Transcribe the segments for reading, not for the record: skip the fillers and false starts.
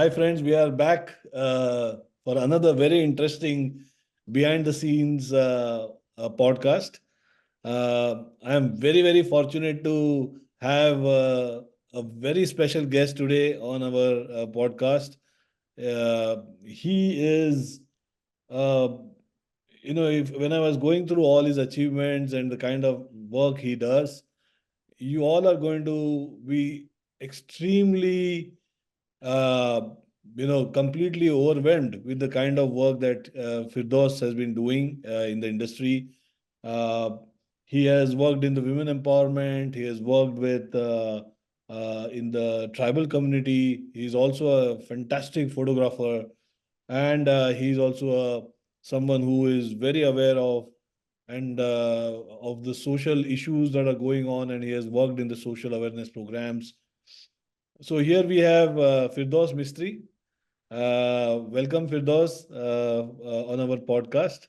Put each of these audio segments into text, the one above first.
Hi, friends. We are back for another very interesting behind the scenes podcast. I am very, very fortunate to have a very special guest today on our podcast. He is, uh, when I was going through all his achievements and the kind of work he does, you all are going to be extremely uh, completely overwhelmed with the kind of work that Firdaus has been doing in the industry. Uh, he has worked in the women empowerment. He has worked with in the tribal community. He's also a fantastic photographer, and he's also someone who is very aware of the social issues that are going on, and he has worked in the social awareness programs. So here we have Firdaus Mistri. Welcome, Firdaus, on our podcast.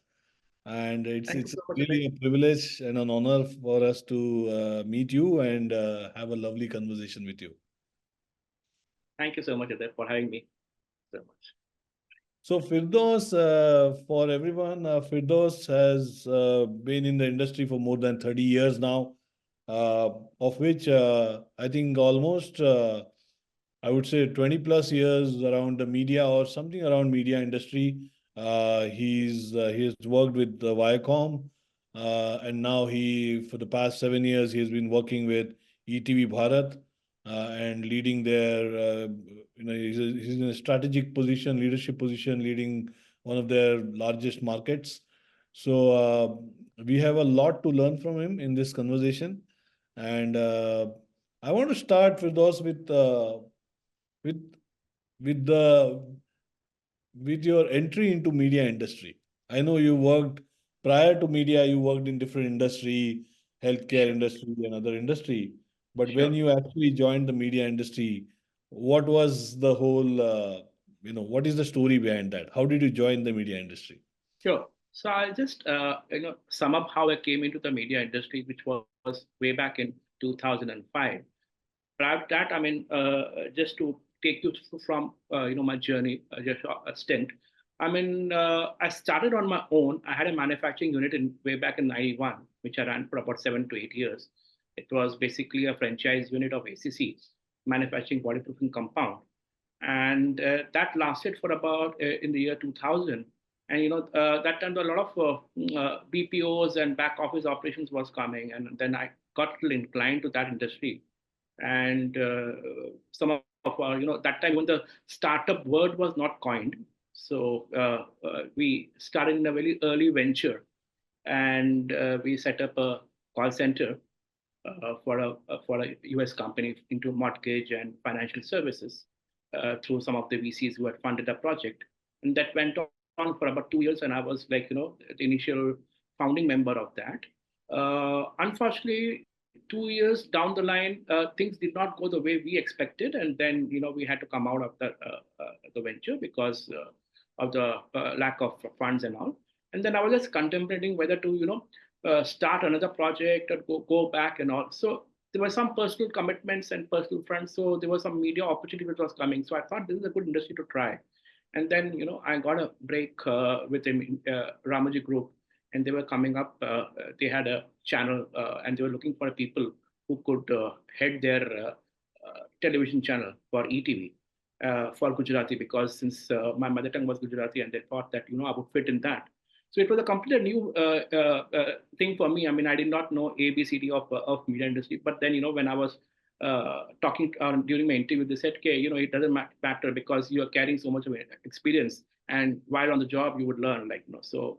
And Thank you it's so much, Uday. really a privilege and an honor for us to meet you and have a lovely conversation with you. Thank you so much, Uday, for having me so much. So, Firdaus, for everyone, Firdaus has been in the industry for more than 30 years now, uh, of which I think almost I would say 20 plus years around the media or something around media industry. He has worked with Viacom, and now for the past 7 years he has been working with ETV Bharat and leading he's in a strategic position, leadership position, leading one of their largest markets. So we have a lot to learn from him in this conversation, and I want to start with those with with the with your entry into media industry. I know you worked prior to media, you worked in different industry, healthcare Sure, industry and other industry. But when sure, you actually joined the media industry, what was the whole, what is the story behind that? How did you join the media industry? sure. So I'll just sum up how I came into the media industry, which was way back in 2005. Prior to that, just to take you through from my journey, just a stint. I started on my own. I had a manufacturing unit in way back in '91, which I ran for about 7 to 8 years. It was basically a franchise unit of ACC, manufacturing waterproofing compound, and that lasted for about in the year 2000. And that time a lot of BPOs and back office operations was coming, and then I got a little inclined to that industry. And some of our, that time when the startup word was not coined, so we started in a very early venture, and we set up a call center for a US company into mortgage and financial services through some of the VCs who had funded the project. And that went on for about 2 years, and I was like, the initial founding member of that. Unfortunately, 2 years down the line, things did not go the way we expected, and then we had to come out of the venture because of the lack of funds and all. And then I was just contemplating whether to start another project or go back and all. So there were some personal commitments and personal friends. So there was some media opportunity which was coming. So I thought this is a good industry to try. And then I got a break with them, Ramaji Group, and they were coming up. They had a channel, and they were looking for people who could head their television channel for ETV. For Gujarati, because since my mother tongue was Gujarati, and they thought that I would fit in that. So it was a completely new thing for me. I mean, I did not know ABCD of media industry. But then, when I was talking during my interview, they said, "Okay, it doesn't matter because you are carrying so much of experience, and while on the job, you would learn." So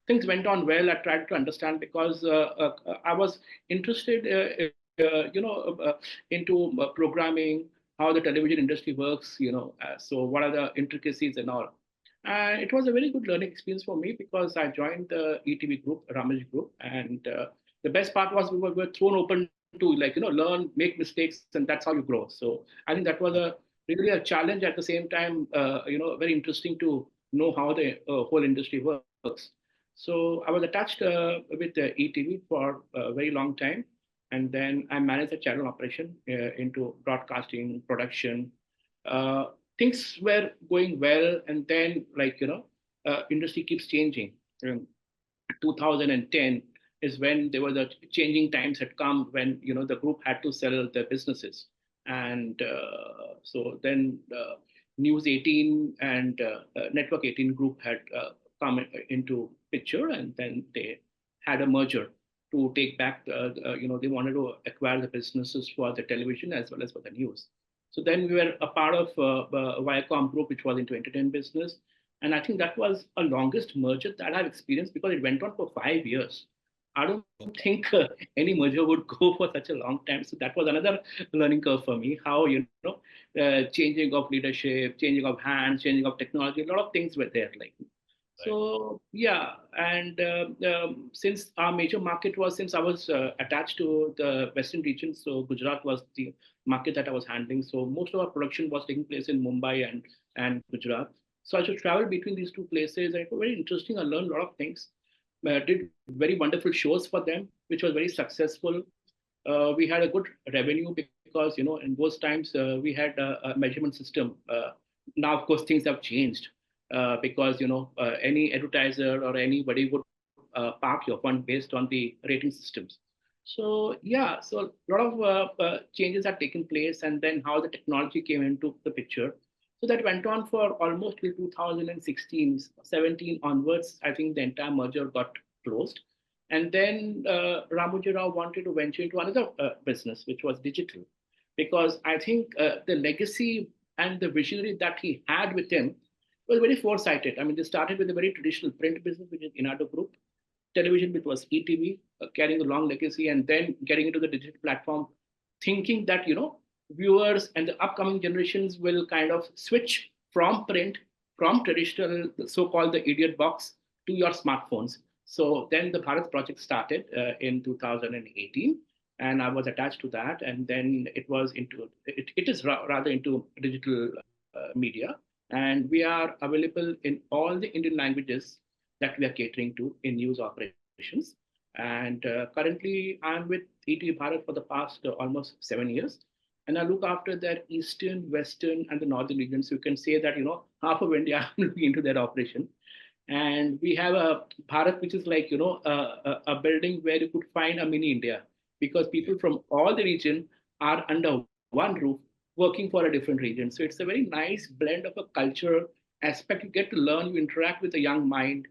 things went on well. I tried to understand because I was interested, into programming, how the television industry works. So what are the intricacies and all. And it was a very good learning experience for me because I joined the ETV group, Ramesh group, and the best part was we were thrown open to learn, make mistakes, and that's how you grow. So I think that was a really a challenge at the same time. Very interesting to know how the whole industry works. So I was attached with ETV for a very long time, and then I managed the channel operation into broadcasting, production. things were going well, and then industry keeps changing. 2010 is when there was a changing times had come, when the group had to sell their businesses. And so then News 18 and Network 18 group had come into picture, and then they had a merger to take back they wanted to acquire the businesses for the television as well as for the news. So then we were a part of Viacom group, which was into entertainment business. And I think that was a longest merger that I've experienced, because it went on for 5 years. I don't think any merger would go for such a long time. So that was another learning curve for me. How changing of leadership, changing of hands, changing of technology, a lot of things were there. So yeah, and since our major market was, since I was attached to the Western region, so Gujarat was the market that I was handling. So most of our production was taking place in Mumbai and Gujarat. So I should travel between these two places. And it was very interesting. I learned a lot of things. Did very wonderful shows for them, which was very successful. We had a good revenue, because in those times we had a measurement system. Now, of course, things have changed, because any advertiser or anybody would park your fund based on the rating systems. So yeah, so a lot of changes have taken place, and then how the technology came into the picture. So that went on for almost till 2016, 17 onwards. I think the entire merger got closed. And then Ramoji Rao wanted to venture into another business, which was digital, because I think the legacy and the visionary that he had with him was very foresighted. I mean, they started with a very traditional print business, which is Inado Group, television, which was ETV, carrying a long legacy, and then getting into the digital platform, thinking that viewers and the upcoming generations will kind of switch from print, from traditional, so-called the idiot box, to your smartphones. So then the Bharat project started in 2018, and I was attached to that. And then it is rather into digital media, and we are available in all the Indian languages that we are catering to in news operations. And currently, I'm with ETV Bharat for the past almost 7 years, and I look after that eastern, western, and the northern regions. So you can say that half of India I'm looking into that operation. And we have a Bharat, which is like a building where you could find a mini India, because people from all the region are under one roof working for a different region. So it's a very nice blend of a culture aspect. You get to learn, you interact with a young mind,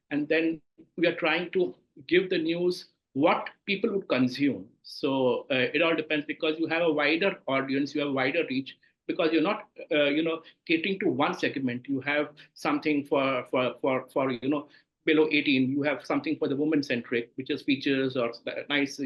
and then we are trying to give the news what people would consume. So it all depends, because you have a wider audience, you have a wider reach, because you're not catering to one segment. You have something for below 18. You have something for the woman centric, which is features or nice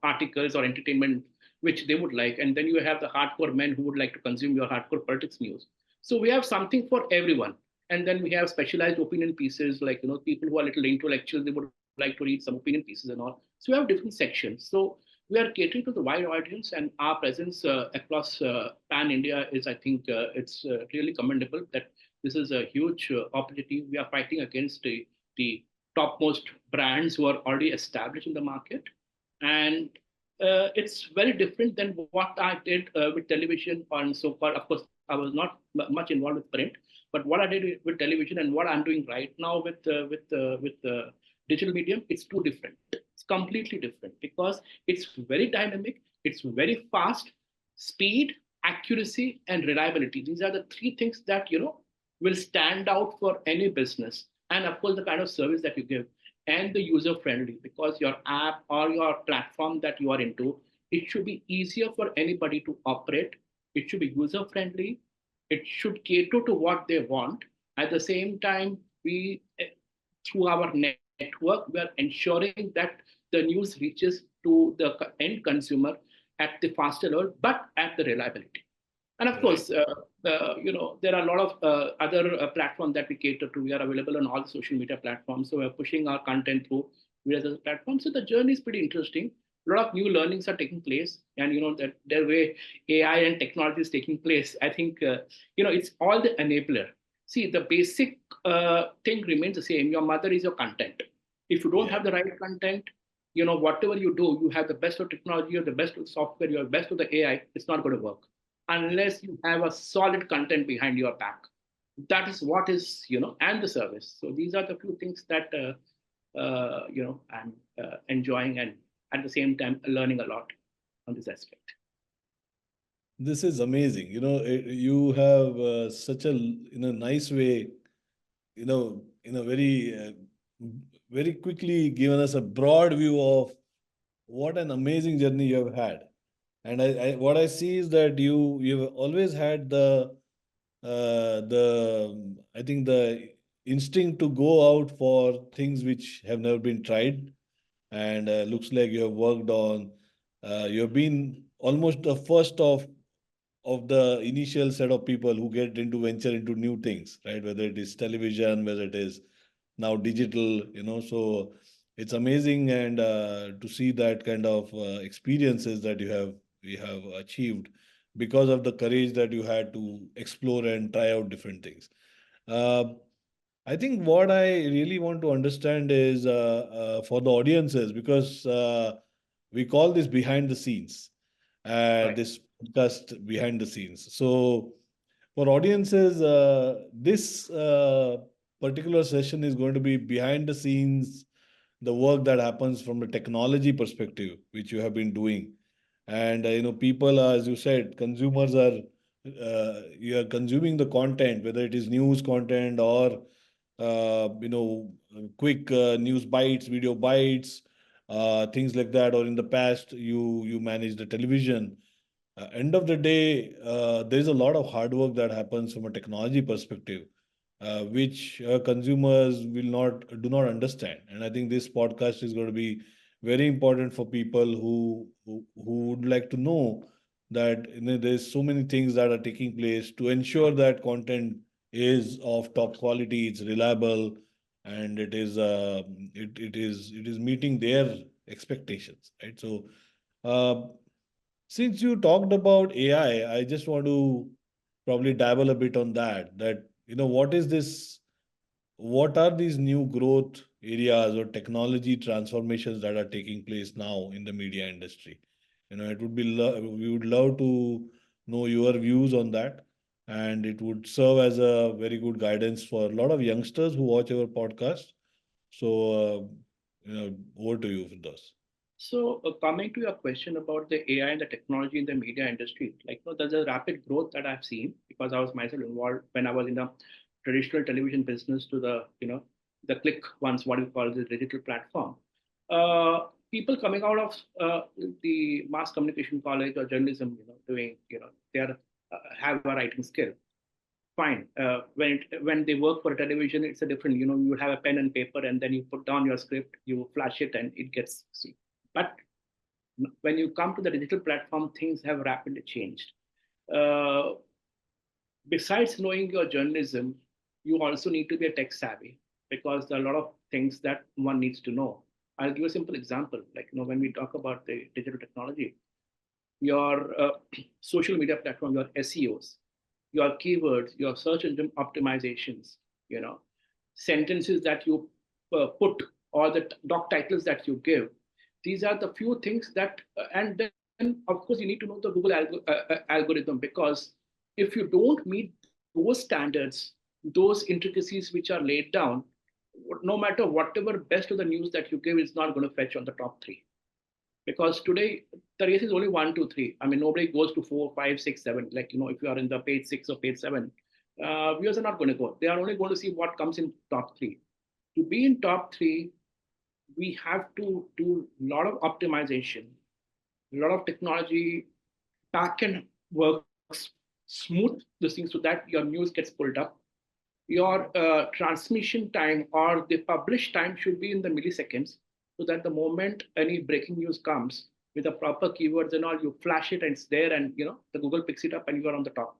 articles or entertainment which they would like. And then you have the hardcore men who would like to consume your hardcore politics news. So we have something for everyone. And then we have specialized opinion pieces, like people who are a little intellectual, they would like to read some opinion pieces and all. So we have different sections. So we are catering to the wide audience, and our presence across pan India is, I think, it's really commendable. That this is a huge opportunity. We are fighting against the topmost brands who are already established in the market, and it's very different than what I did with television on so-called. Of course, I was not much involved with print, but what I did with television and what I'm doing right now with digital medium, it's too different. It's completely different, because it's very dynamic, it's very fast, speed, accuracy, and reliability. These are the three things that will stand out for any business. And of course, the kind of service that you give, and the user friendly, because your app or your platform that you are into, it should be easier for anybody to operate. It should be user friendly. It should cater to what they want. At the same time, we through our network, we are ensuring that the news reaches to the end consumer at the faster level, but at the reliability. And of Right. course, there are a lot of other platforms that we cater to. We are available on all the social media platforms. So we're pushing our content through various other platforms. So the journey is pretty interesting. A lot of new learnings are taking place. And, that the way AI and technology is taking place, I think, it's all the enabler. See, the basic thing remains the same. Your mother is your content. If you don't Yeah. have the right content, whatever you do, you have the best of technology, or the best of software, you have the best of the AI, it's not going to work. unless you have a solid content behind your back. That is what is, and the service. So these are the few things that, I'm enjoying, and at the same time learning a lot on this aspect. This is amazing. You have such a, in a nice way, in a very quickly given us a broad view of what an amazing journey you have had. And what I see is that you've always had the I think the instinct to go out for things which have never been tried, and looks like you have worked on. You have been almost the first of the initial set of people who get into venture into new things, right? Whether it is television, whether it is now digital, so it's amazing, and to see that kind of experiences that you have achieved because of the courage that you had to explore and try out different things. uh, I think what I really want to understand is, for the audiences, because we call this behind the scenes, Right. this podcast behind the scenes. So, for audiences, this particular session is going to be behind the scenes, the work that happens from the technology perspective, which you have been doing. And people, as you said, consumers are, you are consuming the content, whether it is news content or quick news bites, video bites, things like that. Or in the past, you manage the television. End of the day, there is a lot of hard work that happens from a technology perspective, which consumers will not do not understand. And I think this podcast is going to be very important for people who would like to know that there's so many things that are taking place to ensure that content is of top quality, it's reliable, and it is meeting their expectations, right? So. Uh, since you talked about AI, I just want to probably dabble a bit on that. What is this? What are these new growth areas or technology transformations that are taking place now in the media industry? It would be we would love to know your views on that, and it would serve as a very good guidance for a lot of youngsters who watch our podcast. So, over to you, Firdaus. So, coming to your question about the AI and the technology in the media industry, there's a rapid growth that I've seen because I was myself involved when I was in the traditional television business to the click ones, what you call the digital platform. People coming out of the mass communication college or journalism, doing, they are have a writing skill. Fine. When they work for television, it's a different. You have a pen and paper, and then you put down your script, you flash it, and it gets seen. But when you come to the digital platform, things have rapidly changed. Uh, Besides knowing your journalism, you also need to be a tech savvy because there are a lot of things that one needs to know. I'll give a simple example. When we talk about the digital technology, your social media platform, your SEOs, your keywords, your search engine optimizations, you know, sentences that you put, or the doc titles that you give. These are the few things that, and then of course you need to know the Google algorithm, because if you don't meet those standards, those intricacies which are laid down, no matter whatever best of the news that you give is not going to fetch on the top three, because today the race is only 1, 2, 3. I mean, nobody goes to 4, 5, 6, 7. If you are in the page 6 or page 7, viewers are not going to go. They are only going to see what comes in top three. To be in top three, we have to do a lot of optimization, a lot of technology, backend works smooth the things so that your news gets pulled up. Your transmission time or the publish time should be in the milliseconds, so that the moment any breaking news comes with the proper keywords and all, you flash it and it's there, and the Google picks it up and you are on the top.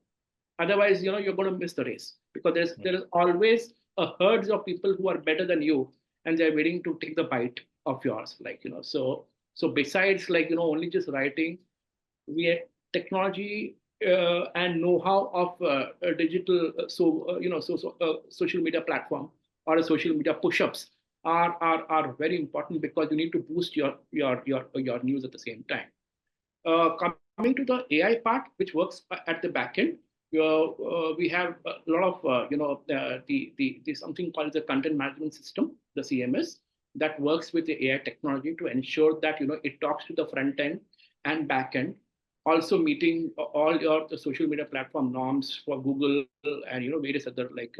Otherwise, you're going to miss the race, because there is always a herds of people who are better than you, and they're waiting to take the bite of yours. So besides only just writing, we technology and know-how of a digital social media platform or a social media push-ups are very important, because you need to boost your news at the same time. Coming coming to the AI part, which works at the back end, we have a lot of the something called the content management system, the CMS, that works with the AI technology to ensure that it talks to the front end and back end, also meeting all your the social media platform norms for Google and various other like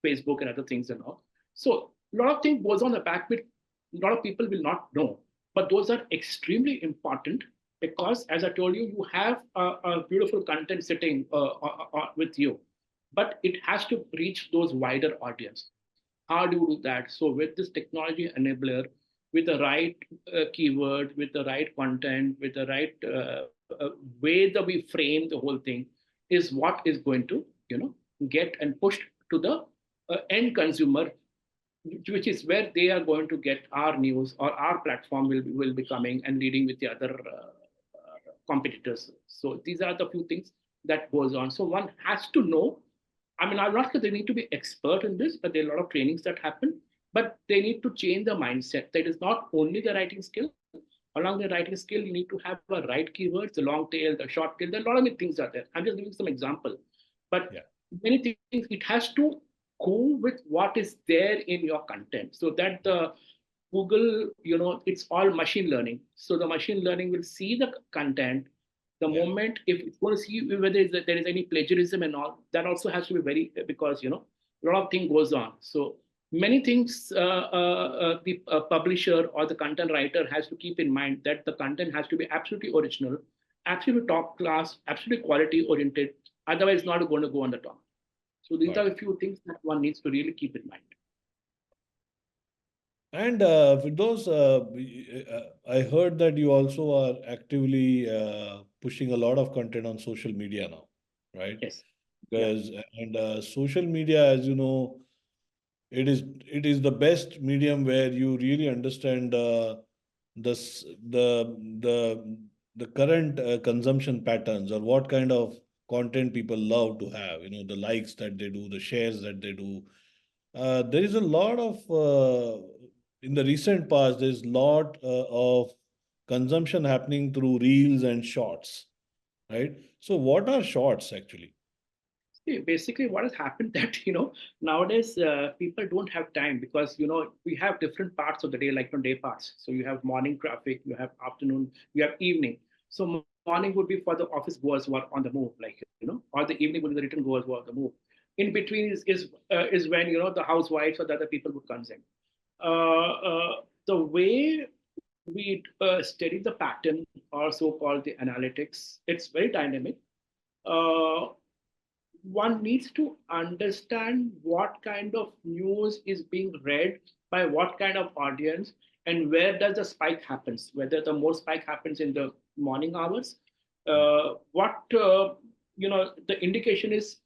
Facebook and other things and all. So a lot of things goes on the back which a lot of people will not know, but those are extremely important because, as I told you, you have a beautiful content sitting with you, but it has to reach those wider audience. How do you do that? So with this technology enabler, with the right keyword, with the right content, with the right way that we frame the whole thing, is what is going to get and pushed to the end consumer, which is where they are going to get our news, or our platform will be coming and leading with the other competitors. So these are the few things that goes on. So one has to know. I mean, I'm not sure they need to be expert in this, but there are a lot of trainings that happen. But they need to change the mindset. That is not only the writing skill. Along the writing skill, you need to have a right keywords, the long tail, the short tail. There are a lot of things are there. I'm just giving some example. But Yeah. many things, it has to go with what is there in your content, so that the Google, it's all machine learning. So the machine learning will see the content. The Yeah. moment if it's going to see whether there is any plagiarism and all, that also has to be very, because a lot of thing goes on. So many things the publisher or the content writer has to keep in mind, that the content has to be absolutely original, absolutely top class, absolutely quality oriented. Otherwise, it's not going to go on the top. So these Got are it. a few things that one needs to really keep in mind. And Firdaus, I heard that you also are actively pushing a lot of content on social media now, right? Yes. Yeah. Because and social media, as you know, it is the best medium where you really understand the s- the current consumption patterns, or what kind of content people love to have. The likes that they do, the shares that they do. There is a lot of in the recent past. There's a lot of consumption happening through reels and shorts, right? So, what are shorts actually? See, basically, what has happened that nowadays people don't have time, because we have different parts of the day, like day parts. So you have morning traffic, you have afternoon, you have evening. So morning would be for the office goers who are on the move, like or the evening would be the return goers who are on the move. In between is when the housewives or the other people would consume. The way we study the pattern, or so-called the analytics, it's very dynamic. Uh, One needs to understand what kind of news is being read by what kind of audience, and where does the spike happens, whether the more spike happens in the morning hours. What the indication is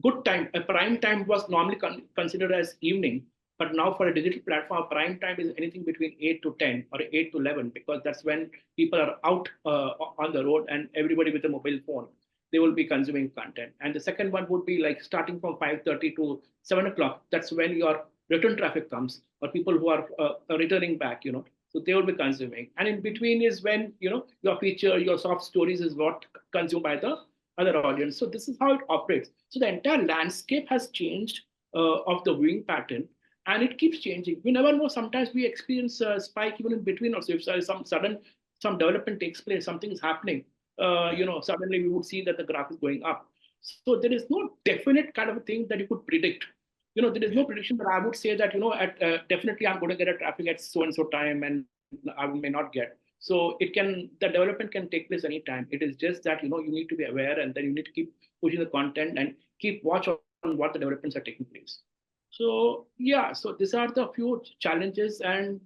good time. A prime time was normally considered as evening, but now for a digital platform, prime time is anything between 8 to 10 or 8 to 11, because that's when people are out on the road, and everybody with a mobile phone, they will be consuming content. And the second one would be like starting from 5:30 to 7 o'clock. That's when your return traffic comes, or people who are returning back. So they will be consuming. And in between is when your feature, your soft stories is what consumed by the other audience. So this is how it operates. So the entire landscape has changed of the viewing pattern, and it keeps changing. We never know. Sometimes we experience a spike even in between. Also, if some sudden some development takes place, something is happening, Yeah. suddenly we would see that the graph is going up. So there is no definite kind of a thing that you could predict. There is Yeah. no prediction that I would say that at definitely I'm going to get a traffic at so and so time, and I may not get. So the development can take place anytime. It is just that you need to be aware, and then you need to keep pushing the content and keep watch on what the developments are taking place. So yeah, so these are the few challenges, and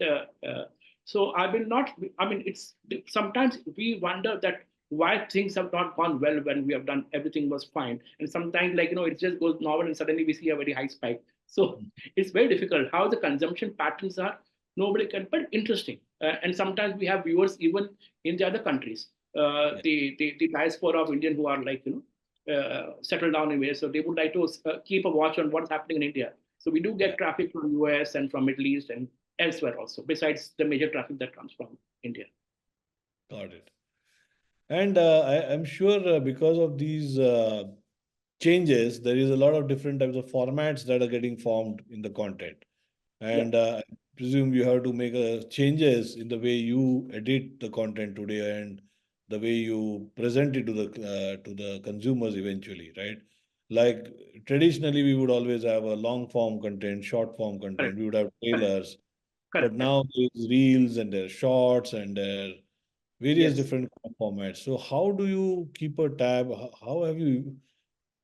so I will not. I mean, it's sometimes we wonder that why things have not gone well when we have done everything was fine, and sometimes like it just goes normal, and suddenly we see a very high spike. So it's very difficult how the consumption patterns are. Nobody can, but interesting. And sometimes we have viewers even in the other countries. Yeah. The diaspora of Indian who are like settled down in ways, so they would like to keep a watch on what's happening in India. So we do Yeah. get traffic from US and from Middle East and elsewhere also, besides the major traffic that comes from India. Got it. And I'm sure because of these changes, there is a lot of different types of formats that are getting formed in the content. Yeah, And I presume you have to make changes in the way you edit the content today and the way you present it to the consumers eventually, right? Like traditionally, we would always have a long form content, short form content. correct, We would have correct, trailers, but correct, correct. now there's reels and there are shorts and there are various Yes. different formats. So how do you keep a tab? How have you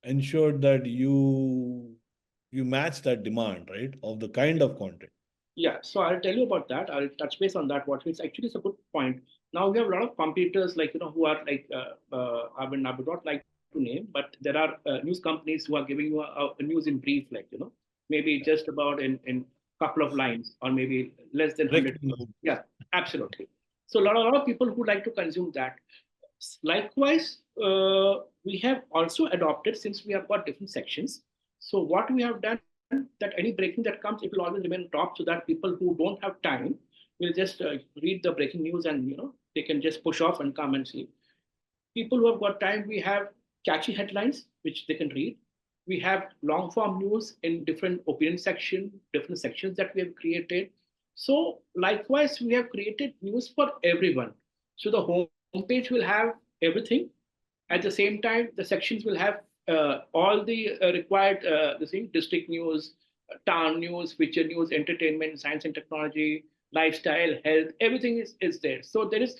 ensured that you match that demand, right, of the kind of content? Yeah, so I'll tell you about that. I'll touch base on that. What it's actually is a good point. Now we have a lot of competitors, like who are like I would not like to name, but there are news companies who are giving you a news in brief, like maybe just about in couple of lines or maybe less than 100 Breaking words. news. Yeah, absolutely. So a lot of people who like to consume that. Likewise, we have also adopted since we have got different sections. So what we have done that any breaking that comes, it will always remain top so that people who don't have time will just read the breaking news and they can just push off and come and see. People who have got time, we have catchy headlines which they can read. We have long form news in different opinion section, different sections that we have created. So likewise, we have created news for everyone. So the homepage will have everything. At the same time, the sections will have all the required the same district news, town news, feature news, entertainment, science and technology, lifestyle, health. Everything is there. So there is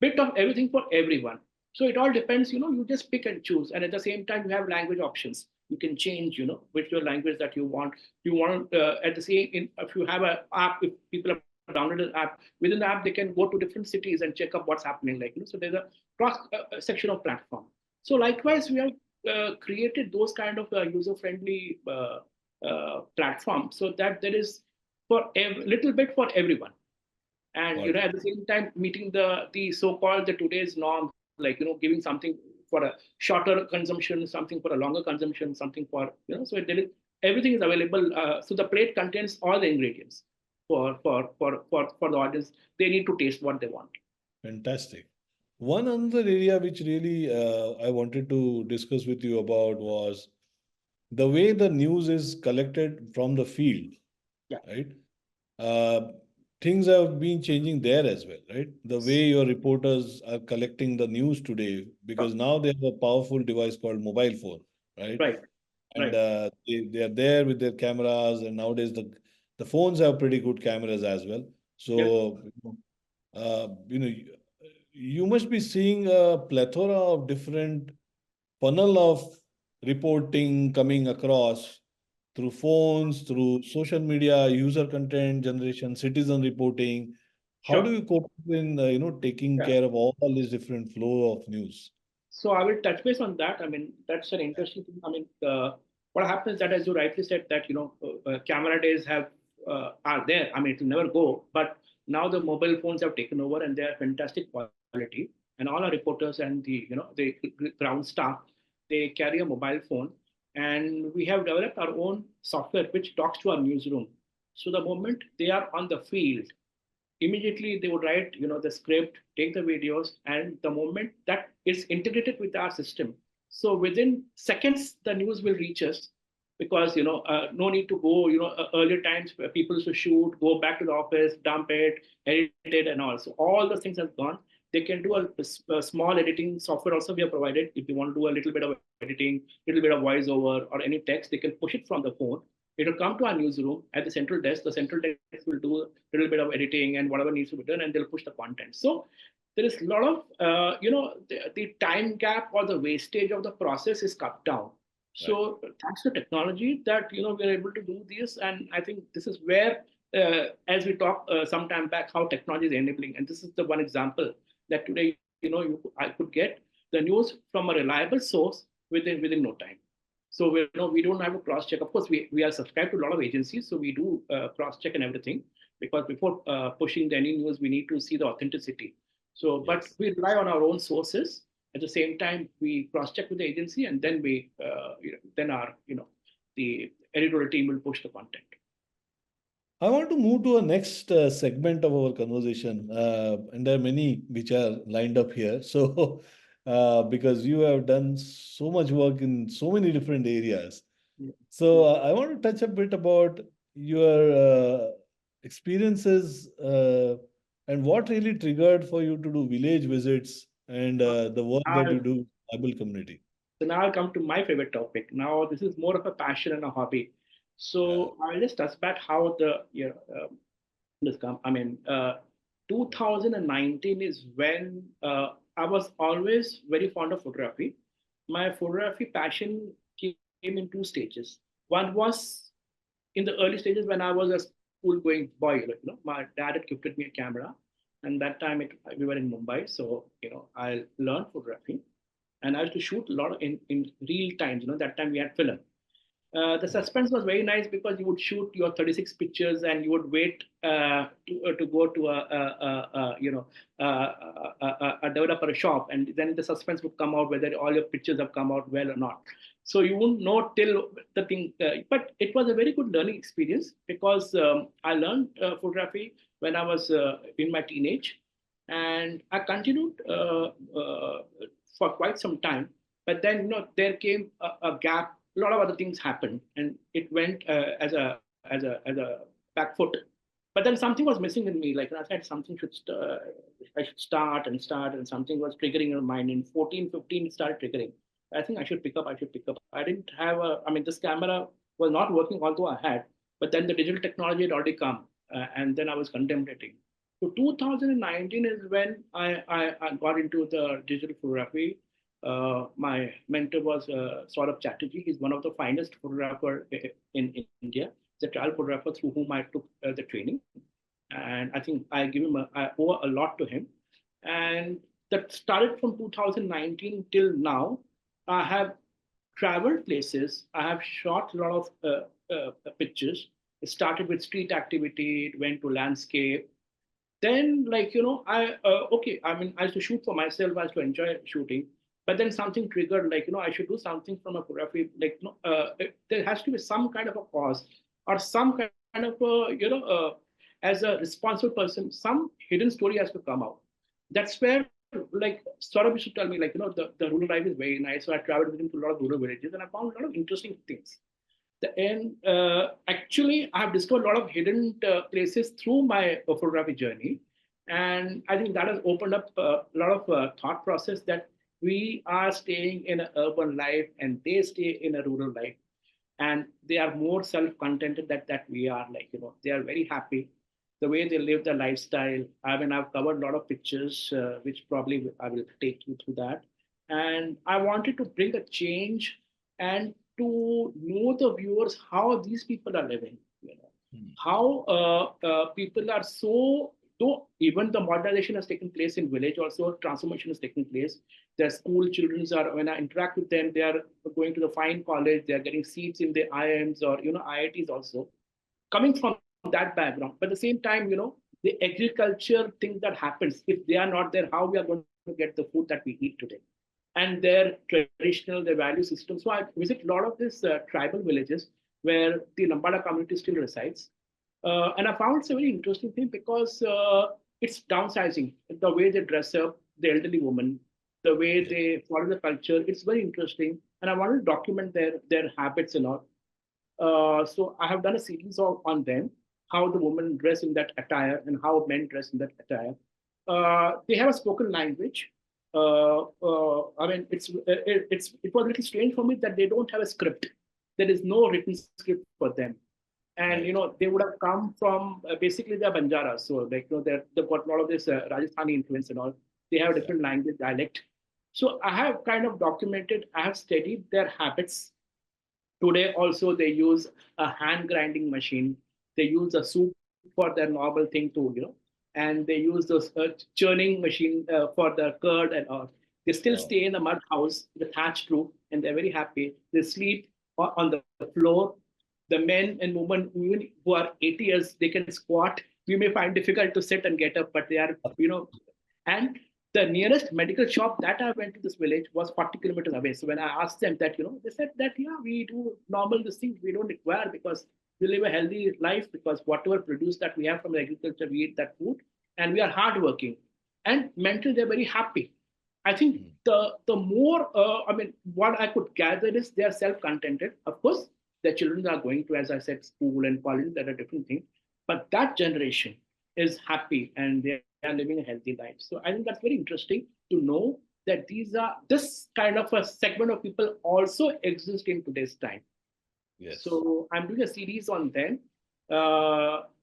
bit of everything for everyone. So it all depends. You just pick and choose, and at the same time, you have language options. You can change, which your language that you want. You want at the same if you have an app, if people have downloaded an app within the app, they can go to different cities and check up what's happening. Like so there's a cross section of platform. So likewise, we have created those kind of user-friendly platforms so that there is for a little bit for everyone, and Got it. at the same time meeting the so-called the today's norms, like giving something for a shorter consumption, something for a longer consumption, something for so there is everything is available, so the plate contains all the ingredients for the audience. They need to taste what they want. Fantastic. One other area which really I wanted to discuss with you about was the way the news is collected from the field, Yeah. right? Uh, Things have been changing there as well, right? The way your reporters are collecting the news today, because now they have a powerful device called mobile phone, right? Right, And right. they are there with their cameras, and nowadays the phones have pretty good cameras as well. Yes. So, you must be seeing a plethora of different funnel of reporting coming across through phones, through social media, user content generation, citizen reporting. How do Sure. you cope in taking Yeah. care of all this different flow of news? So I will touch base on that. I mean, that's an interesting thing. I mean, what happens that, as you rightly said, that camera days have are there. I mean, it will never go. But now the mobile phones have taken over, and they are fantastic quality. And all our reporters and the ground staff, they carry a mobile phone, and we have developed our own software which talks to our newsroom. So the moment they are on the field, immediately they would write the script, take the videos, and the moment that is integrated with our system, so within seconds the news will reach us, because no need to go, earlier times where people used to shoot, go back to the office, dump it, edit it, and all. So all those things have gone. They can do a small editing software also we have provided. If you want to do a little bit of editing, little bit of voiceover or any text, they can push it from the phone. It will come to our newsroom at the central desk. The central desk will do a little bit of editing and whatever needs to be done, and they'll push the content. So there is a lot of the time gap or the wastage of the process is cut down. Right. So thanks to technology that we're able to do this, and I think this is where, as we talked some time back, how technology is enabling, and this is the one example that today I could get the news from a reliable source within no time. So we don't have to cross check. Of course, we are subscribed to a lot of agencies, so we do cross check and everything, because before pushing any news, we need to see the authenticity. So, but Yes. we rely on our own sources. At the same time, we cross check with the agency, and then then our the editorial team will push the content. I want to move to a next segment of our conversation, and there are many which are lined up here. So, because you have done so much work in so many different areas. Yeah. So I want to touch a bit about your experiences and what really triggered for you to do village visits and the work that Now, you do with the tribal community. so now I'll come to my favorite topic. Now this is more of a passion and a hobby. Yeah, So I'll just touch back how the this come. I mean, 2019 is when I was always very fond of photography. My photography passion came in two stages. One was in the early stages when I was a school going boy. My dad had gifted me a camera, and that time we were in Mumbai, so I learned photography, and I used to shoot a lot in real times. That time we had film. The yeah, suspense was very nice because you would shoot your 36 pictures and you would wait to go to a developer shop, and then the suspense would come out whether all your pictures have come out well or not. So you wouldn't know till the thing. But it was a very good learning experience because I learned photography when I was in my teenage, and I continued for quite some time. But then there came a gap. A lot of other things happened, and it went as a back foot. But then something was missing in me. Like I said, something I should start, and something was triggering in my mind. In 14, 15, it started triggering. I think I should pick up. I should pick up. I didn't have a. I mean, this camera was not working, although I had. But then the digital technology had already come, and then I was contemplating. So 2019 is when I got into the digital photography. My mentor was Saurabh Chatterjee. He's one of the finest photographer in India. He's a trial photographer through whom I took the training, and I think I owe a lot to him. And that started from 2019 till now. I have traveled places. I have shot a lot of pictures. It started with street activity. It went to landscape. Then, I okay. I mean, I used to shoot for myself. I used to enjoy shooting. But then something triggered, I should do something from a photography. There has to be some kind of a cause or some kind of as a responsible person, some hidden story has to come out. That's where, Saurabh used to tell me, the rural life is very nice. So I traveled with him to a lot of rural villages, and I found a lot of interesting things. And actually, I have discovered a lot of hidden places through my photography journey. And I think that has opened up a lot of thought process that we are staying in an urban life and they stay in a rural life. And they are more self-contented that we are. They are very happy the way they live their lifestyle. I mean, I've covered a lot of pictures, which probably I will take you through that. And I wanted to bring a change and to know the viewers how these people are living. mm, How people are so. Though even the modernization has taken place in village, also transformation has taken place. Their school children are, when I interact with them, they are going to the fine college. They are getting seats in the IIMs or IITs also, coming from that background. But at the same time, the agriculture thing that happens, if they are not there, how we are going to get the food that we eat today? And their traditional, their value system. So I visit a lot of these tribal villages where the Lambada community still resides. And I found it's a very interesting thing because it's downsizing. The way they dress up, the elderly woman, the way yeah, they follow the culture, it's very interesting. And I want to document their habits and all. So I have done a series on them, how the women dress in that attire and how men dress in that attire. They have a spoken language. I mean, it was a little strange for me that they don't have a script. There is no written script for them, and right. they would have come from basically they're Banjaras, so they've got a lot of this Rajasthani influence and all. They have a Yeah, different language dialect. So I have kind of documented. I have studied their habits. Today also they use a hand grinding machine. They use a soup for their normal thing too, and they use those churning machine for the curd and all. They still wow. stay in the mud house, the thatched roof, and they're very happy. They sleep on the floor. The men and women, even who are 80 years, they can squat. We may find difficult to sit and get up, but they are, and the nearest medical shop that I went to this village was 40 kilometers away. So when I asked them that, they said that, yeah, we do normal these things. We don't require because we live a healthy life because whatever produce that we have from the agriculture, we eat that food and we are hardworking. And mentally, they're very happy. I think Mm. the more what I could gather is they are self-contented. Of course, their children are going to, as I said, school and college. That are different things. But that generation is happy and they are living a healthy life. So I think that's very interesting to know that this kind of a segment of people also exist in today's time. Yes. So I'm doing a series on them,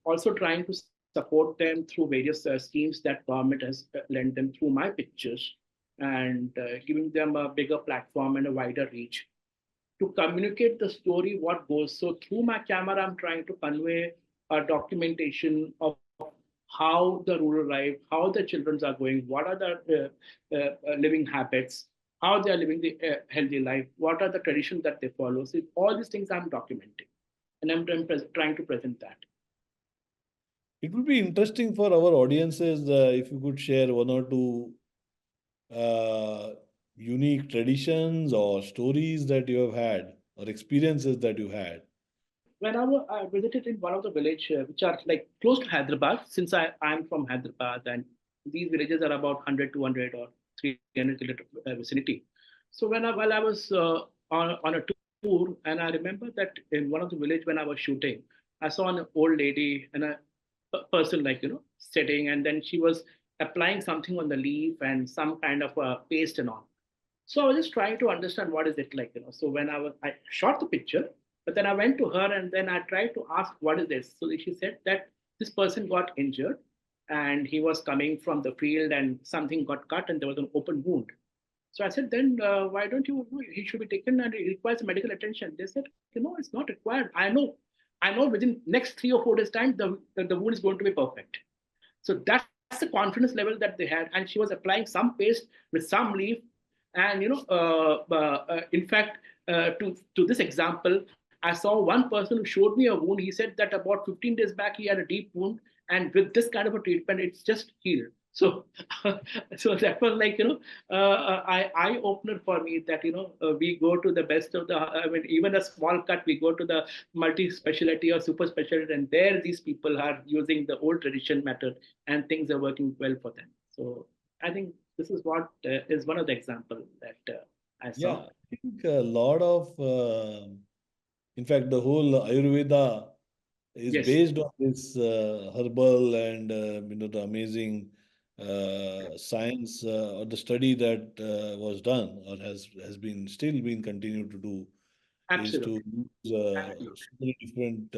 also trying to support them through various schemes that government has lent them through my pictures, and giving them a bigger platform and a wider reach to communicate the story what goes. So through my camera, I'm trying to convey a documentation of how the rural life, how the children are going, what are the living habits, how they are living the healthy life, what are the traditions that they follow. So all these things I'm documenting, and trying to present that. It would be interesting for our audiences if you could share one or two uh, unique traditions or stories that you have had or experiences that you had. I visited in one of the village which are like close to Hyderabad, since I'm from Hyderabad, and these villages are about 100, 200 or 300 kilometer vicinity. So while I was on a tour, and I remember that in one of the village when I was shooting, I saw an old lady and a person like sitting, and then she was applying something on the leaf and some kind of paste and all. So I was just trying to understand what is it like. So when I shot the picture, but then I went to her and then I tried to ask what is this. So she said that this person got injured and he was coming from the field and something got cut and there was an open wound. So I said, then why don't you? He should be taken and it requires medical attention. They said, no, it's not required. I know within next 3 or 4 days time the wound is going to be perfect. So that's the confidence level that they had, and she was applying some paste with some leaf. And in fact, to this example, I saw one person who showed me a wound. He said that about 15 days back he had a deep wound, and with this kind of a treatment, it's just healed. So, so that was like eye opener for me that we go to the best of the. I mean, even a small cut, we go to the multi specialty or super specialty, and there these people are using the old tradition method, and things are working well for them. So I think this is what is one of the example that I Yeah, saw. I think a lot of, in fact, the whole Ayurveda is Yes, based on this herbal and the amazing science or the study that was done or has been still been continued to do is to absolutely, use absolutely. so many different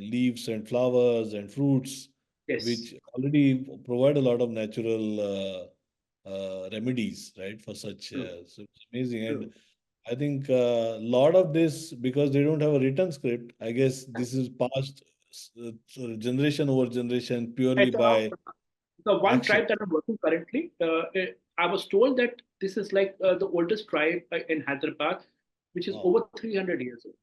leaves and flowers and fruits Yes, which already provide a lot of natural remedies, right, for such. true, So it's amazing. true. And I think a lot of this, because they don't have a written script, I guess this is passed sort of generation over generation purely It's around by the one action. tribe that I'm working currently. I was told that this is like the oldest tribe in Hyderabad, which is Wow. over 300 years old,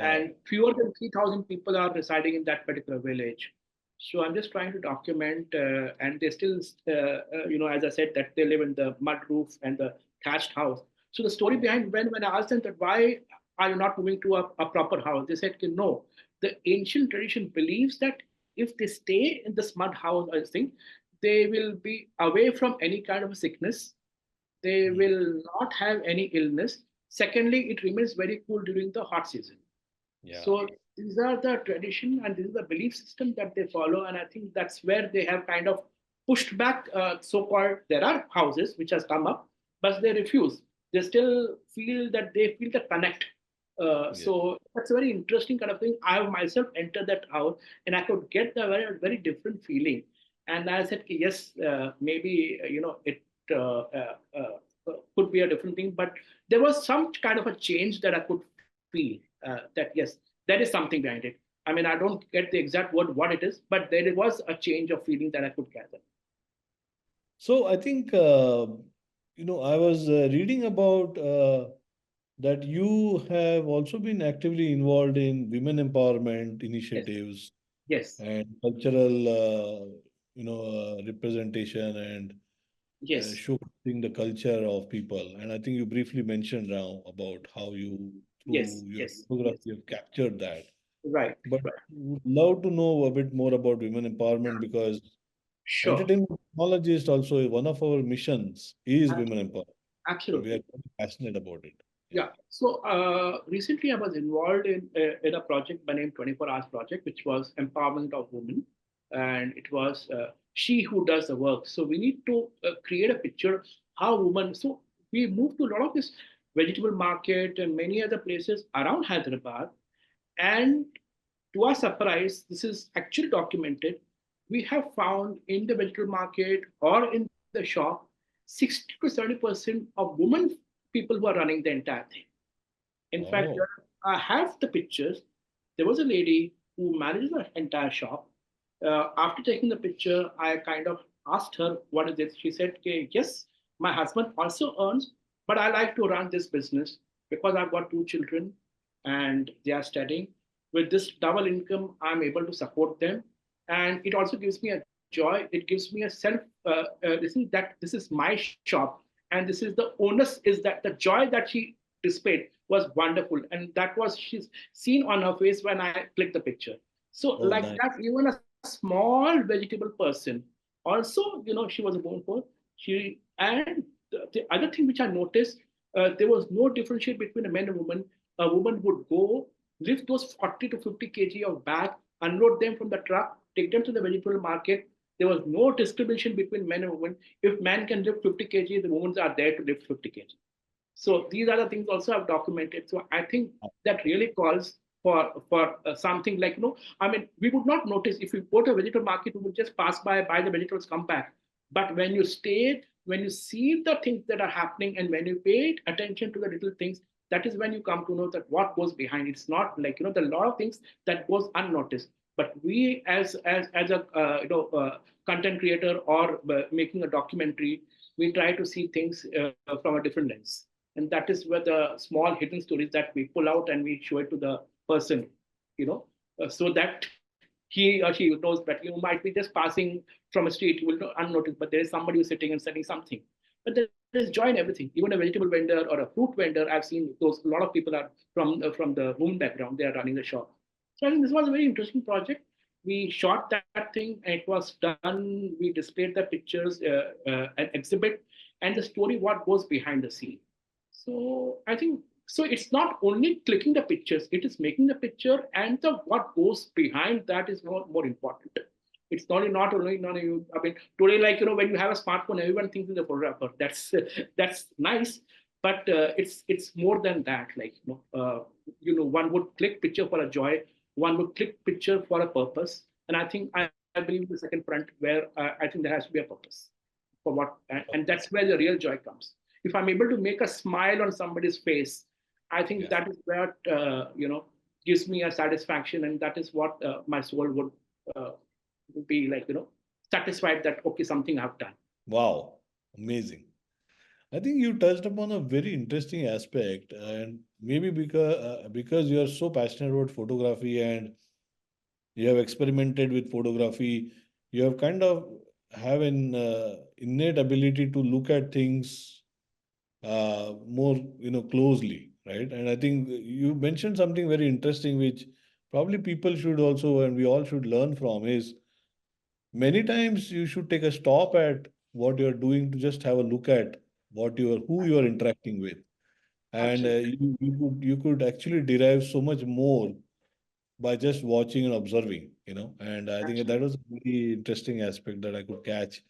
and Wow. fewer than 3,000 people are residing in that particular village. So I'm just trying to document, and they still, as I said, that they live in the mud roof and the thatched house. So the story Wow. behind when I asked them that why are you not moving to a proper house, they said, no, the ancient tradition believes that if they stay in this mud house, I think they will be away from any kind of a sickness. They Mm. will not have any illness. Secondly, it remains very cool during the hot season. Yeah. So these are the tradition and this is the belief system that they follow, and I think that's where they have kind of pushed back. So-called, there are houses which has come up, but they refuse. They still feel that they feel the connect. Yeah. So that's a very interesting kind of thing. I have myself entered that house, and I could get the very different feeling. And I said, yes, maybe it could be a different thing, but there was some kind of a change that I could feel. That yes, there is something behind it. I mean, I don't get the exact word what it is, but there was a change of feeling that I could gather. So I think, I was reading about that you have also been actively involved in women empowerment Yes, initiatives yes, and cultural, representation and yes, showcasing the culture of people. And I think you briefly mentioned now about how you, through yes, your yes, yes. photography, have captured that. Right, But right. would love to know a bit more about women empowerment because Sure. entertainment technologist also, one of our missions is women Absolutely. empowerment. And we are Absolutely. very passionate about it. Yeah. Yeah. So recently, I was involved in a project by name 24 Hours Project, which was empowerment of women, and it was she who does the work. So we need to create a picture how women. So we moved to a lot of this vegetable market and many other places around Hyderabad, and to our surprise, this is actually documented. We have found in the vegetable market or in the shop 60 to 70% of women people who are running the entire thing. In fact, Oh, I have the pictures. There was a lady who manages the entire shop. After taking the picture, I kind of asked her, "What is this?" She said, okay, "Yes, my husband also earns, but I like to run this business because I've got two children and they are studying. With this double income, I'm able to support them. And it also gives me a joy. It gives me a self, this is that this is my shop and this is the onus is that the joy that she displayed was wonderful, and that was she's seen on her face when I clicked the picture. So oh, like nice. that, even a small vegetable person also, she was born for she. And the other thing which I noticed, there was no differentiate between a man and woman. A woman would go lift those 40 to 50 kg of bag, unload them from the truck, take them to the vegetable market. There was no discrimination between men and women. If man can lift 50 kg, the women are there to lift 50 kg. So these are the things also I've documented. So I think that really calls for something like, I mean, we would not notice if we go to a vegetable market, we would just pass by, buy the vegetables, come back. But when you stay, when you see the things that are happening, and when you pay attention to the little things, that is when you come to know that what goes behind. It's not like, there are a lot of things that goes unnoticed. But we, as a content creator or making a documentary, we try to see things from a different lens, and that is where the small hidden stories that we pull out and we show it to the person, you know so that he or she knows that you might be just passing from a street, you will not unnotice, but there is somebody who's sitting and selling something. But there is joy in everything. Even a vegetable vendor or a fruit vendor, I've seen those. A lot of people are from the home background, they are running the shop. So I think this was a very interesting project. We shot that thing and it was done. We displayed the pictures, an exhibit, and the story what goes behind the scene. So I think so. It's not only clicking the pictures; it is making the picture, and the what goes behind that is more important. It's not only you. I mean, today, like when you have a smartphone, everyone thinks he's a photographer. That's nice, but it's more than that. Like one would click picture for a joy, one would click picture for a purpose, and I believe the second front where I think there has to be a purpose for what, and that's where the real joy comes. If I'm able to make a smile on somebody's face, I think Yeah. that is what gives me a satisfaction, and that is what my soul uh, would be like, satisfied that okay, something I've done. Wow. Amazing. I think you touched upon a very interesting aspect, and maybe because you are so passionate about photography and you have experimented with photography, you have kind of have an innate ability to look at things more closely, right? And I think you mentioned something very interesting, which probably people should also and we all should learn from is many times you should take a stop at what you're doing to just have a look at who you are interacting with, and Absolutely. you could actually derive so much more by just watching and observing, and I think that Absolutely. was a very interesting aspect that I could catch.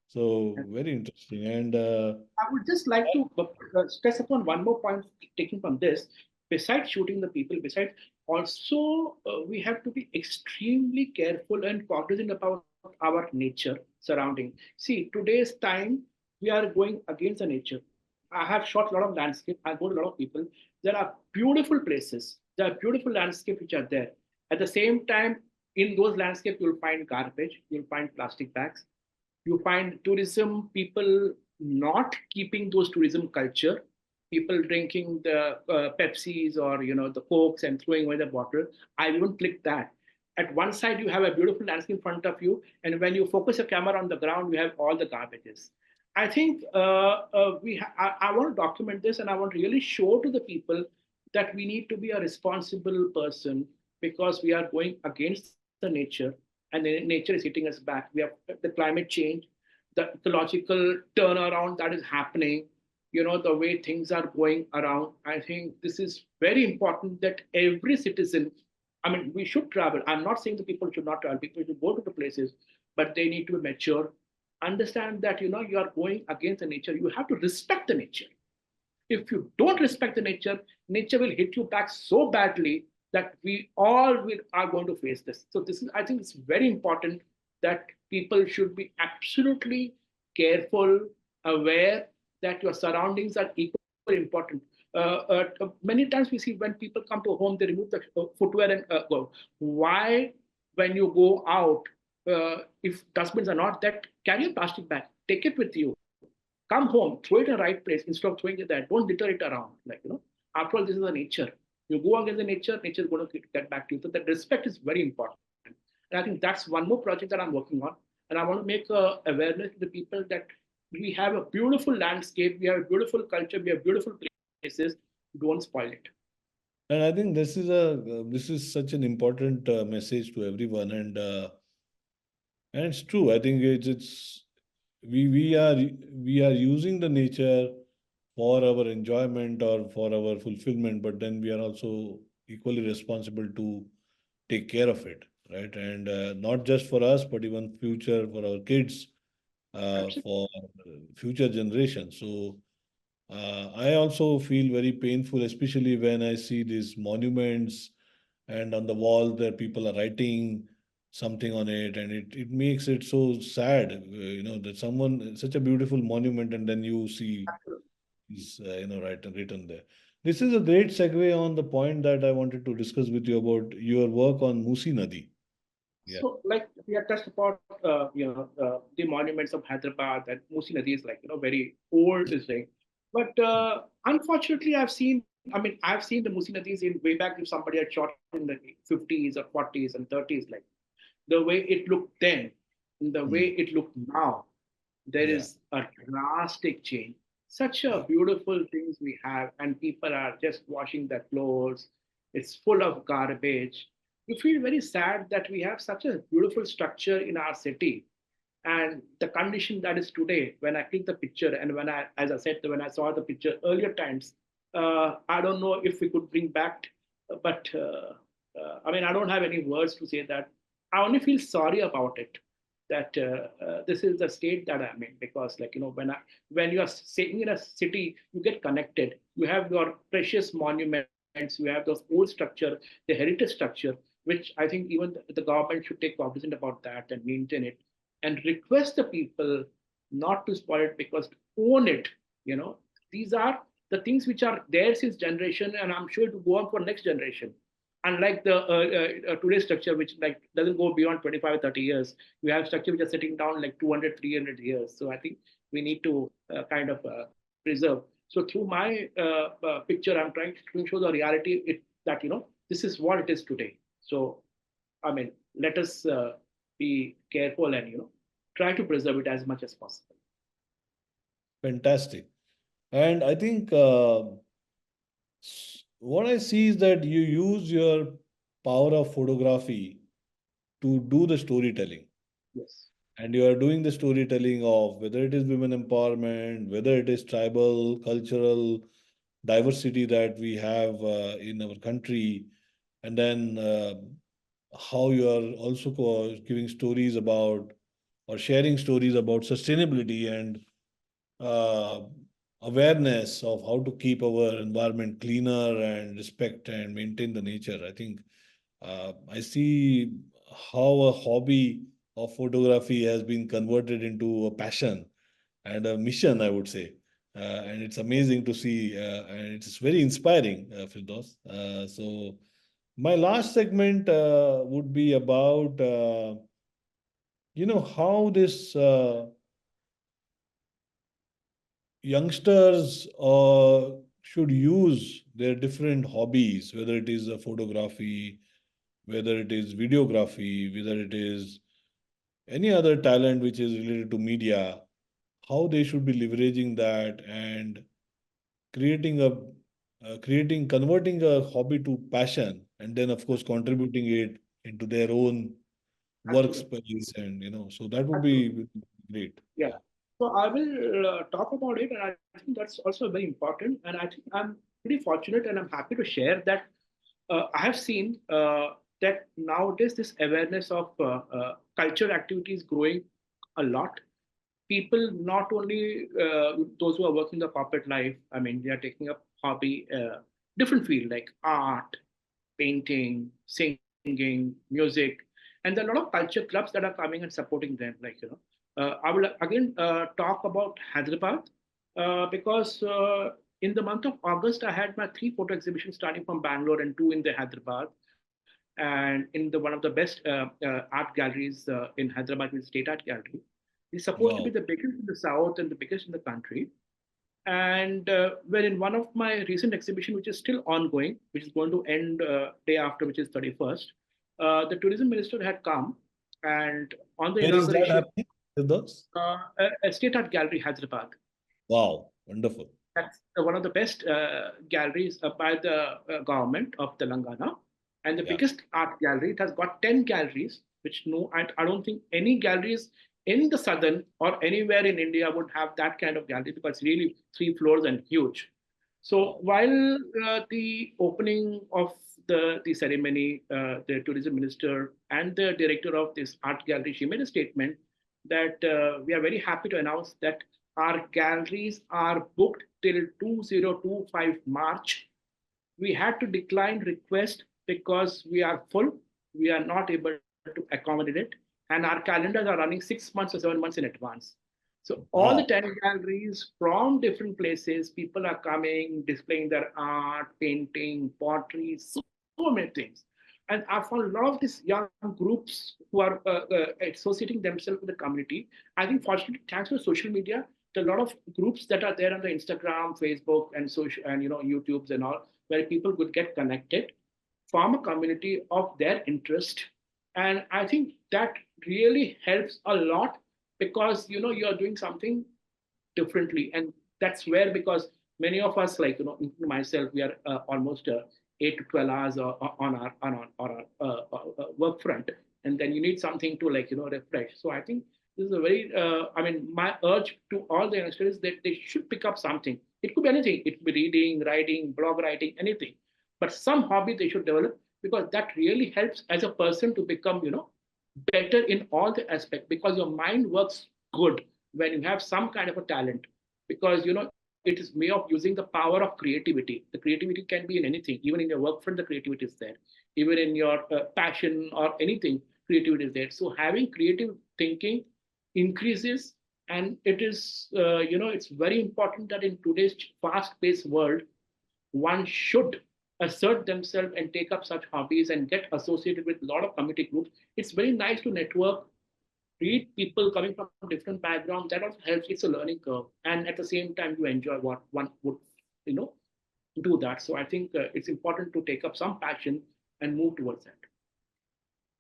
So very interesting. And I would just like to stress upon one more point taking from this. Besides shooting the people, besides also we have to be extremely careful and cognizant about our nature surrounding. See, today's time we are going against the nature. I have shot a lot of landscape. I go to a lot of people. There are beautiful places. There are beautiful landscape which are there. At the same time, in those landscapes, you'll find garbage. You'll find plastic bags. You find tourism people not keeping those tourism culture, people drinking the pepsis or the cokes and throwing away the bottle. I won't click that. At one side you have a beautiful landscape in front of you, and when you focus a camera on the ground, you have all the garbages. I think I want to document this, and I want to really show to the people that we need to be a responsible person, because we are going against the nature, and the nature is hitting us back. We have the climate change. the ecological turnaround that is happening, the way things are going around. I think this is very important that every citizen, I mean, we should travel. I'm not saying the people should not travel, people should go to the places, but they need to be mature, understand that, you are going against the nature. You have to respect the nature. If you don't respect the nature, nature will hit you back so badly that we all are going to face this. So this is, I think, it's very important that people should be absolutely careful, aware that your surroundings are equally important. Many times we see when people come to a home, they remove the footwear and go. Why, when you go out, if dustbins are not that, carry a plastic bag, take it with you, come home, throw it in the right place instead of throwing it there. Don't litter it around. After all, this is the nature. You go against the nature, nature is going to get back to you. So that respect is very important. And I think that's one more project that I'm working on. And I want to make awareness to the people that we have a beautiful landscape, we have a beautiful culture, we have beautiful places. Don't spoil it. And I think this is such an important message to everyone, and it's true. I think it's we are using the nature for our enjoyment or for our fulfillment, but then we are also equally responsible to take care of it, right? And not just for us, but even future for our kids, Absolutely. for future generations. So I also feel very painful, especially when I see these monuments and on the wall there people are writing something on it, and it makes it so sad, that someone, such a beautiful monument, and then you see is written there. This is a great segue on the point that I wanted to discuss with you about your work on Musi Nadi. Yeah. So, like we have touched about, the monuments of Hyderabad, and Musi Nadi is, like, very old, is like. But unfortunately, I've seen the Musi Nadis in way back if somebody had shot in the 50s or 40s and 30s, like the way it looked then, and the way Hmm. it looked now, there Yeah. is a drastic change. Such a Yeah. beautiful things we have, and people are just washing their clothes. It's full of garbage. We feel very sad that we have such a beautiful structure in our city, and the condition that is today. When I click the picture, and when I, as I said, when I saw the picture earlier times, I don't know if we could bring back, but I mean, I don't have any words to say that. I only feel sorry about it, that this is the state that I'm in, because, like, when you are sitting in a city, you get connected. You have your precious monuments, you have those old structure, the heritage structure, which I think even the government should take cognizance about that and maintain it, and request the people not to spoil it, because to own it. You know, these are the things which are there since generation, and I'm sure to go on for next generation. Unlike the today's structure, which, like, doesn't go beyond 25 or 30 years, you have structure which are sitting down like 200, 300 years. So I think we need to kind of preserve. So through my picture, I'm trying to show the reality, that, this is what it is today. So I mean, let us be careful and, try to preserve it as much as possible. Fantastic. And I think what I see is that you use your power of photography to do the storytelling. Yes, And you are doing the storytelling of whether it is women empowerment, whether it is tribal, cultural diversity that we have in our country, and then how you are also giving stories about or sharing stories about sustainability and uh, awareness of how to keep our environment cleaner and respect and maintain the nature. I think I see how a hobby of photography has been converted into a passion and a mission, I would say. And it's amazing to see, and it's very inspiring, Firdaus. So, my last segment would be about, how this youngsters should use their different hobbies, whether it is photography, whether it is videography, whether it is any other talent which is related to media, how they should be leveraging that and creating converting a hobby to passion, and then of course contributing it into their own absolutely, workspace, and so that would absolutely. be. Great. Yeah. So I will talk about it, and I think that's also very important. And I think I'm pretty fortunate, and I'm happy to share that I have seen that nowadays this awareness of culture activities growing a lot. People, not only those who are working the corporate life, I mean, they are taking up hobby, different field like art, painting, singing, music, and there are a lot of culture clubs that are coming and supporting them. I will again talk about Hyderabad because in the month of August I had my three photo exhibitions starting from Bangalore and two in the Hyderabad, and in the one of the best art galleries in Hyderabad, is State Art Gallery. It's supposed to be Wow. the biggest in the south and the biggest in the country. And well, in one of my recent exhibition, which is still ongoing, which is going to end day after, which is 31st, the tourism minister had come, and on the Where is that inauguration, happening with those? a state art gallery, Hyderabad. Wow. Wonderful. That's one of the best galleries by the government of Telangana, and the Yeah. biggest art gallery. It has got 10 galleries, which no, I don't think any galleries in the southern or anywhere in India would have that kind of gallery, because it's really three floors and huge. So Wow. while the opening of the ceremony, the tourism minister and the director of this art gallery, she made a statement that we are very happy to announce that our galleries are booked till 2025 March. We had to decline request because we are full. We are not able to accommodate it. And our calendars are running 6 months or 7 months in advance. So all the Wow. 10 galleries from different places, people are coming, displaying their art, painting, pottery, so many things. And I found a lot of these young groups who are associating themselves with the community. I think, fortunately, thanks to social media, there are a lot of groups that are there on the Instagram, Facebook, and social, and YouTube's and all, where people could get connected, form a community of their interest. And I think that really helps a lot, because you're doing something differently. And that's where, because many of us, like including myself, we are almost 8 to 12 hours on our work front, and then you need something to, like, refresh. So I think this is a very I mean, my urge to all the youngsters is that they should pick up something. It could be anything. It could be reading, writing, blog writing, anything, but some hobby they should develop, because that really helps as a person to become better in all the aspect, because your mind works good when you have some kind of a talent, because it is way of using the power of creativity. The creativity can be in anything, even in your work front the creativity is there, even in your passion or anything, creativity is there. So having creative thinking increases, and it is it's very important that in today's fast paced world, one should assert themselves and take up such hobbies and get associated with a lot of community groups. It's very nice to network, read people coming from different backgrounds. That also helps. It's a learning curve, and at the same time, you enjoy what one would, you know, do that. So I think it's important to take up some passion and move towards that.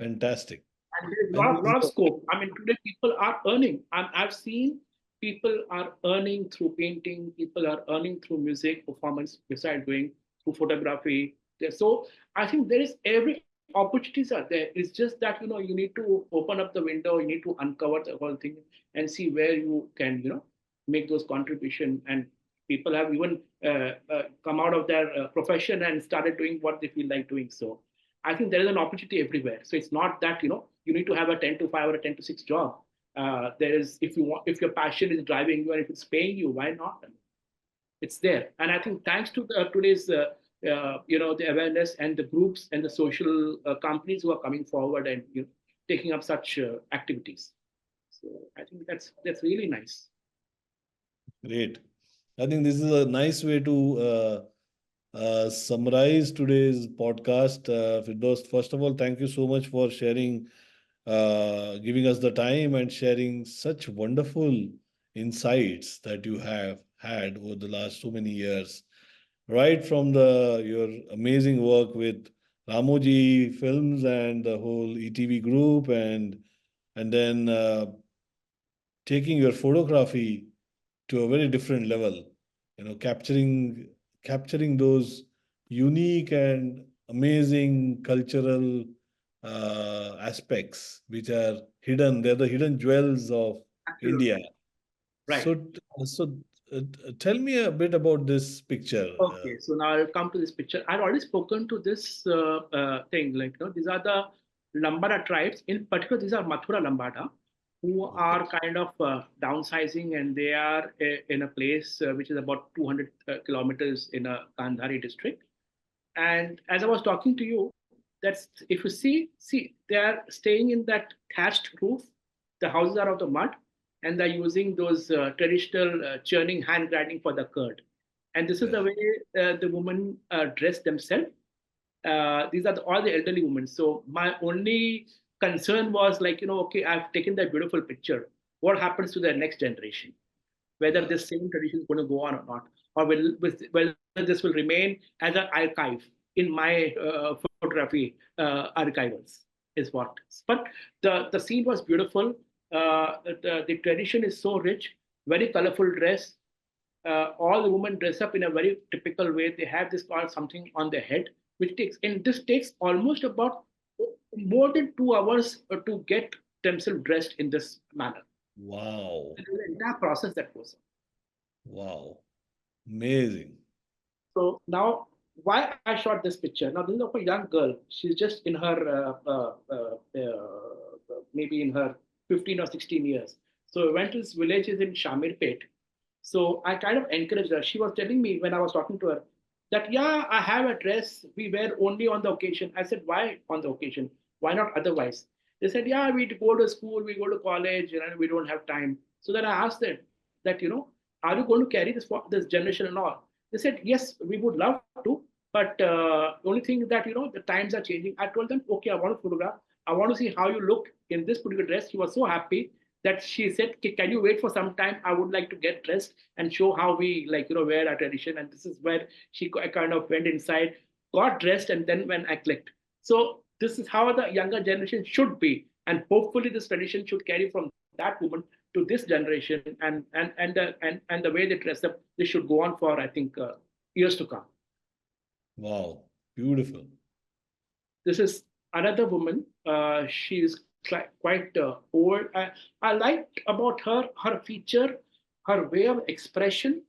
Fantastic. And there's And this lot is of scope. I mean, today people are earning. I've seen people are earning through painting. People are earning through music performance, besides doing through photography. So I think there is every opportunities are there. It's just that you need to open up the window. You need to uncover the whole thing and see where you can make those contribution. And people have even come out of their profession and started doing what they feel like doing. So I think there is an opportunity everywhere. So it's not that you need to have a 10 to 5 or a 10 to 6 job. There is, if you want, if your passion is driving you and if it's paying you, why not? It's there. And I think thanks to today's the awareness and the groups and the social companies who are coming forward and taking up such activities. So I think that's really nice. great. I think this is a nice way to summarize today's podcast. Firdaus, first of all, thank you so much for sharing, giving us the time and sharing such wonderful insights that you have had over the last so many years. Right from the your amazing work with Ramoji Films and the whole ETV group, and then taking your photography to a very different level, capturing those unique and amazing cultural aspects which are hidden. They're the hidden jewels of Absolutely. India. Right. Tell me a bit about this picture. Okay, so now I'll come to this picture. I've already spoken to this thing. Like, these are the Lambada tribes. In particular, these are Mathura Lambada, who Okay. are kind of downsizing, and they are in a place which is about 200 kilometers in a Gandhari district. And as I was talking to you, that's if you see, they are staying in that thatched roof. The houses are of the mud, and they're using those traditional churning hand grinding for the curd. And this is the Yeah. way the women dress themselves. These are all the elderly women. So my only concern was like, okay, I've taken that beautiful picture. What happens to the next generation? Whether Yeah. this same tradition is going to go on or not, or whether this will remain as an archive in my photography archivals is what. But the scene was beautiful. The tradition is so rich, very colorful dress. All the women dress up in a very typical way. They have this called something on their head, which takes, and this takes almost about more than 2 hours to get themselves dressed in this manner. Wow. There's an entire process that goes on. Wow. Amazing. So now, why I shot this picture? Now, this is of a young girl. She's just in her maybe in her 15 or 16 years. So I went to this village is in Shamirpet. So I kind of encouraged her. She was telling me when I was talking to her that yeah, I have a dress we wear only on the occasion. I said, why on the occasion? Why not otherwise? They said, yeah, we go to school, we go to college, and we don't have time. So then I asked them that are you going to carry this generation and all? They said, yes, we would love to, but only thing that the times are changing. I told them, okay, I want to photograph. I want to see how you look in this particular dress. She was so happy that she said, can you wait for some time? I would like to get dressed and show how we wear our tradition. And this is where she kind of went inside, got dressed, and then when I clicked. So this is how the younger generation should be, and hopefully this tradition should carry from that woman to this generation, and the way they dress up, this should go on for I think years to come. Wow. Beautiful. This is another woman. She is quite old. I liked about her feature, her way of expression,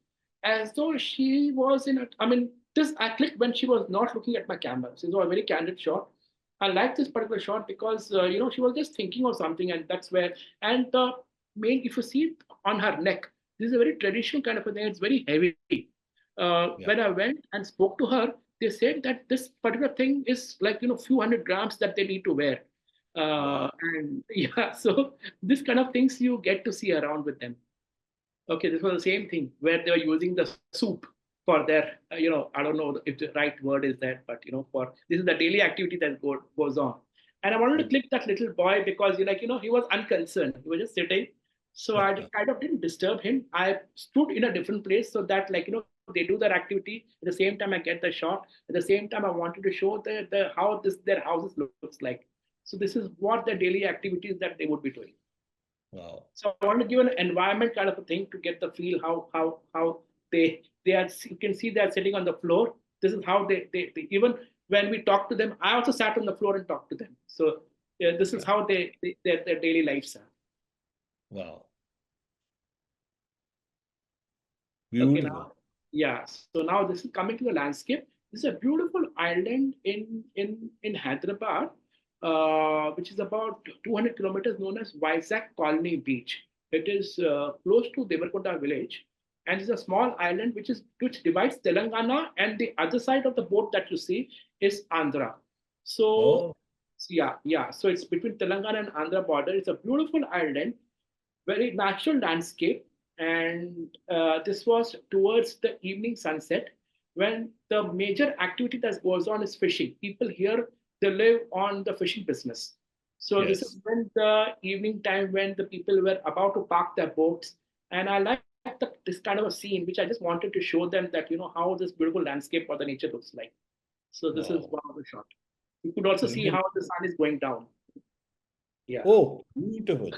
as though she was in a. I mean, this I clicked when she was not looking at my camera. So it was a very candid shot. I like this particular shot because she was just thinking of something, and that's where. And the main, if you see it on her neck, this is a very traditional kind of a thing. It's very heavy. When I Yeah. went and spoke to her, they said that this particular thing is like few hundred grams that they need to wear, Wow. and yeah, so this kind of things you get to see around with them. Okay, this was the same thing where they were using the soup for their, I don't know if the right word is that, but for this is the daily activity that goes on. And I wanted to click that little boy because he was unconcerned. He was just sitting. So I kind of didn't disturb him. I stood in a different place so that they do their activity. At the same time, I get the shot. At the same time, I wanted to show the how their houses looks like. So this is what the daily activities that they would be doing. Wow. So I want to give an environment kind of a thing to get the feel how they are. You can see they are sitting on the floor. This is how they even when we talk to them. I also sat on the floor and talked to them. So yeah, this is Yeah. how their daily lives are. Wow. Okay, Beautiful. now yeah. So now this is coming to the landscape. This is a beautiful island in Hyderabad, which is about 200 kilometers, known as Vizag Colony Beach. It is close to Devarkonda village, and it's a small island which divides Telangana, and the other side of the boat that you see is Andhra. So Oh, yeah, yeah. So it's between Telangana and Andhra border. It's a beautiful island, very natural landscape. And this was towards the evening sunset when the major activity that goes on is fishing. People here, they live on the fishing business. So this is yes. when the evening time when the people were about to park their boats. And I like this kind of a scene, which I just wanted to show them that, how this beautiful landscape or the nature looks like. So this is Wow. one of the shot. You could also see Really? how the sun is going down. Yeah. Oh, beautiful.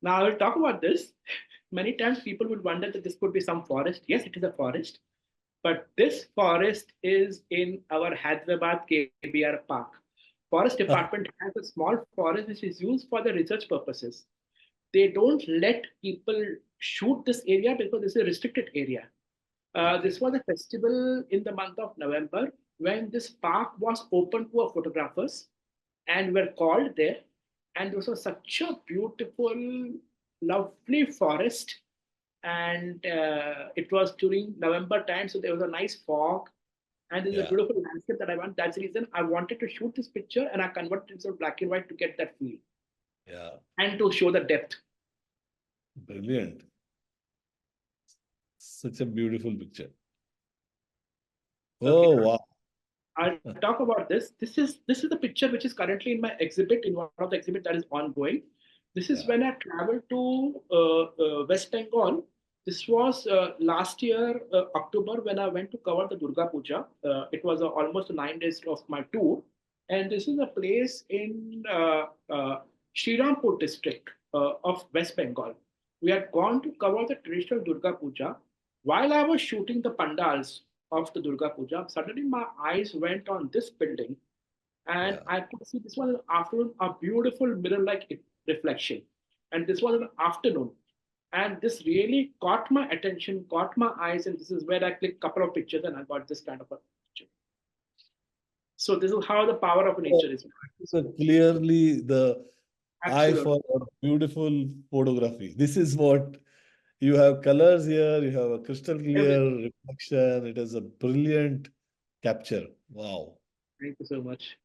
Now I will talk about this. Many times people would wonder that this could be some forest. Yes, it is a forest, but this forest is in our Hyderabad KBR Park. Forest Department has a small forest which is used for the research purposes. they don't let people shoot this area because this is a restricted area. Okay. This was a festival in the month of November when this park was open to photographers and were called there. And this was such a beautiful, lovely forest. And it was during November time, so there was a nice fog. And there's a Yeah. beautiful landscape that I want. That's the reason I wanted to shoot this picture and I converted it into black and white to get that feel Yeah. and to show the depth. Brilliant. Such a beautiful picture. Okay. Oh, wow. I'll talk about this. This is the picture which is currently in my exhibit in one of the exhibit that is ongoing. This is when Yeah. I traveled to West Bengal. This was last year October when I went to cover the Durga Puja. It was almost 9 days of my tour, and this is a place in Srirampur district of West Bengal. We had gone to cover the traditional Durga Puja. While I was shooting the pandals of the Durga Puja, suddenly my eyes went on this building and Yeah. I could see this was an afternoon, a beautiful mirror like reflection. And this was an afternoon. And this really caught my attention, caught my eyes, and this is where I clicked a couple of pictures and I got this kind of a picture. So this is how the power of So nature is. so clearly the eye Absolutely. for a beautiful photography. This is what you have colors here, you have a crystal clear Everything. reflection. It is a brilliant capture. Wow. Thank you so much.